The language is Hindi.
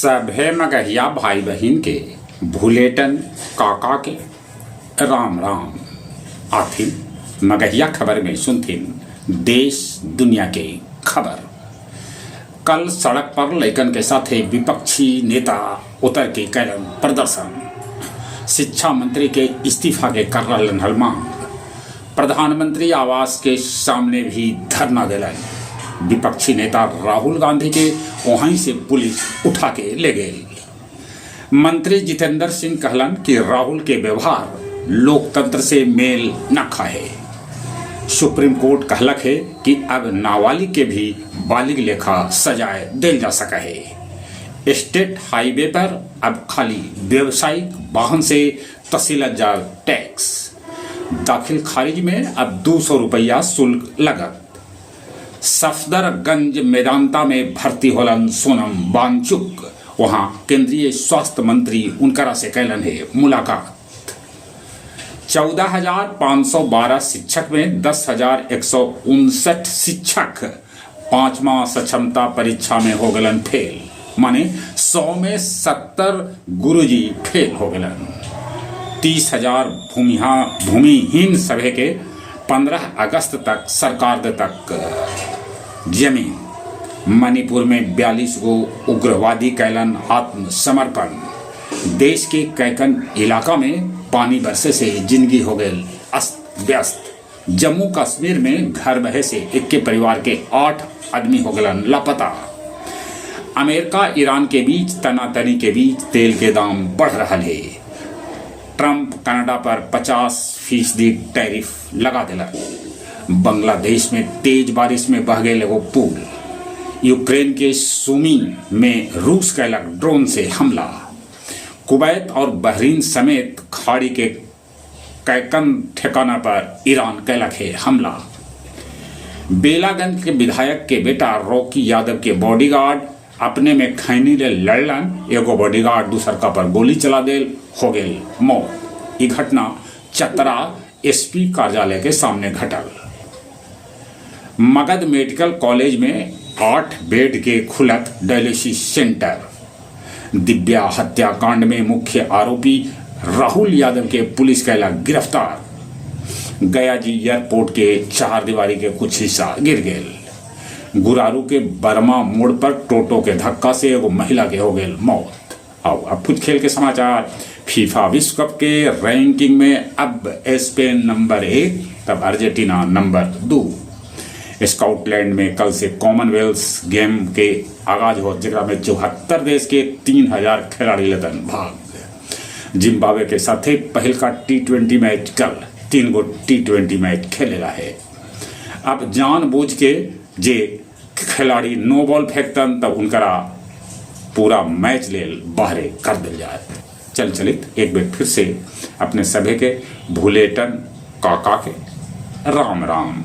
सभे मगहिया भाई बहिन के भूलेटन काका के राम राम आथिन मगहिया खबर में सुनथिन देश दुनिया के खबर। कल सड़क पर लैकन के साथ विपक्षी नेता उतर के कैलन प्रदर्शन। शिक्षा मंत्री के इस्तीफा के कर रहलन हल मांग। प्रधानमंत्री आवास के सामने भी धरना दिलन। विपक्षी नेता राहुल गांधी के वहीं से पुलिस उठा के ले गई। मंत्री जितेंद्र सिंह कहलन कि राहुल के व्यवहार लोकतंत्र से मेल न खाए। सुप्रीम कोर्ट कहलक है कि अब नाबालिग के भी बालिग लेखा सजाए दिल जा सका है। स्टेट हाईवे पर अब खाली व्यवसायिक वाहन से तसीलत जा टैक्स। दाखिल खारिज में अब 200 रुपया शुल्क लगत। सफदरगंज मेदांता में भर्ती होलन सोनम वांगचुक। वहां केंद्रीय स्वास्थ्य मंत्री उनकरा से कैलन है मुलाकात। 14,512 शिक्षक में 10,159 शिक्षक 5वां सक्षमता परीक्षा में हो गलन फेल। माने 100 में 70 गुरुजी फेल हो गलन। 30,000 भूमिहीन सभे के 15 अगस्त तक सरकार दे तक जमीन। मणिपुर में 42 गो उग्रवादी कैलन आत्मसमर्पण। देश के कैकन इलाका में पानी बरसे से जिंदगी हो गई अस्त व्यस्त। जम्मू कश्मीर में घर बहे से एक के परिवार के 8 आदमी हो गलन लापता। अमेरिका ईरान के बीच तनातनी के बीच तेल के दाम बढ़ रहा है। ट्रंप कनाडा पर 50% टैरिफ लगा दिला। बांग्लादेश में तेज बारिश में बह गए एगो पुल। यूक्रेन के सुमी में रूस कैलक ड्रोन से हमला। कुवैत और बहरीन समेत खाड़ी के कैकन ठिकाना पर ईरान कैलक है हमला। बेलागंज के विधायक के बेटा रॉकी यादव के बॉडीगार्ड अपने में खैनी ले लड़लन। एगो बॉडीगार्ड दूसर का पर गोली चला देल हो गई मौत। ये घटना चतरा एसपी कार्यालय के सामने घटल। मगध मेडिकल कॉलेज में 8 बेड के खुलत डायलिसिस सेंटर। दिव्या हत्याकांड में मुख्य आरोपी राहुल यादव के पुलिस कैला गिरफ्तार। गया जी एयरपोर्ट के 4 दीवारी के कुछ हिस्सा गिर गए। गुरारू के बर्मा मोड़ पर टोटो के धक्का से एगो महिला के हो गई मौत। अब कुछ खेल के समाचार। फीफा विश्व कप के रैंकिंग में अब स्पेन नंबर 1 तब अर्जेंटीना नंबर 2। स्कॉटलैंड में कल से कॉमनवेल्थ गेम के आगाज हो जगह में 74 देश के 3000 खिलाड़ी लेतन भाग। जिम्बाब्वे के साथ पहल का T20 मैच कल 3 गो T20 मैच खेलेला है। अब जानबूझ के जे खिलाड़ी नो बॉल फेंकतन तब उनकरा पूरा मैच ले बाहरे कर दिल जाए। चलित एक बार फिर से अपने सभे के भूलेटन काका के राम राम।